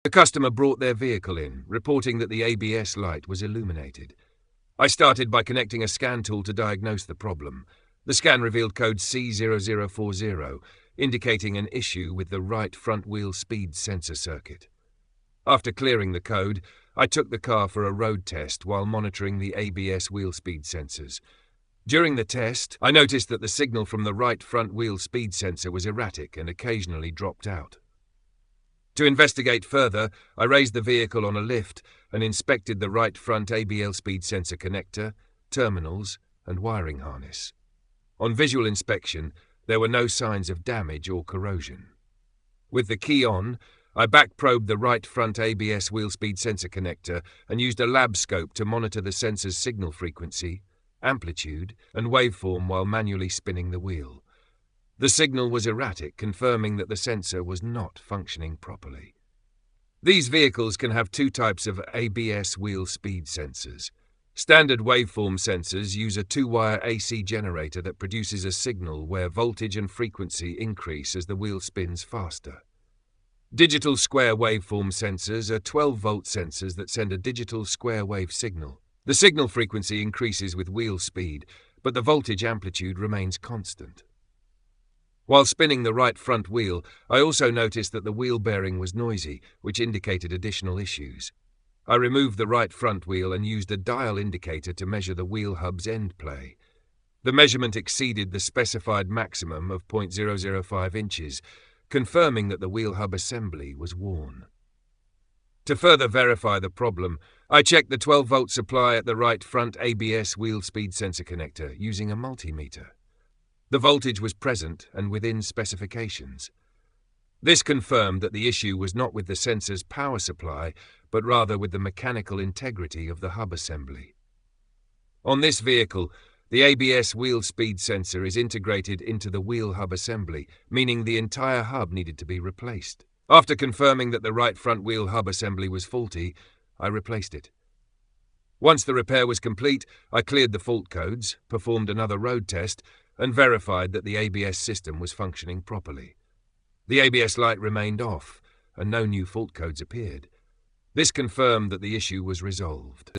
The customer brought their vehicle in, reporting that the ABS light was illuminated. I started by connecting a scan tool to diagnose the problem. The scan revealed code C0040, indicating an issue with the right front wheel speed sensor circuit. After clearing the code, I took the car for a road test while monitoring the ABS wheel speed sensors. During the test, I noticed that the signal from the right front wheel speed sensor was erratic and occasionally dropped out. To investigate further, I raised the vehicle on a lift and inspected the right front ABS speed sensor connector, terminals, and wiring harness. On visual inspection, there were no signs of damage or corrosion. With the key on, I back-probed the right front ABS wheel speed sensor connector and used a lab scope to monitor the sensor's signal frequency, amplitude, and waveform while manually spinning the wheel. The signal was erratic, confirming that the sensor was not functioning properly. These vehicles can have two types of ABS wheel speed sensors. Standard waveform sensors use a two-wire AC generator that produces a signal where voltage and frequency increase as the wheel spins faster. Digital square waveform sensors are 12-volt sensors that send a digital square wave signal. The signal frequency increases with wheel speed, but the voltage amplitude remains constant. While spinning the right front wheel, I also noticed that the wheel bearing was noisy, which indicated additional issues. I removed the right front wheel and used a dial indicator to measure the wheel hub's end play. The measurement exceeded the specified maximum of 0.005 inches, confirming that the wheel hub assembly was worn. To further verify the problem, I checked the 12-volt supply at the right front ABS wheel speed sensor connector using a multimeter. The voltage was present and within specifications. This confirmed that the issue was not with the sensor's power supply, but rather with the mechanical integrity of the hub assembly. On this vehicle, the ABS wheel speed sensor is integrated into the wheel hub assembly, meaning the entire hub needed to be replaced. After confirming that the right front wheel hub assembly was faulty, I replaced it. Once the repair was complete, I cleared the fault codes, performed another road test, and verified that the ABS system was functioning properly. The ABS light remained off, and no new fault codes appeared. This confirmed that the issue was resolved.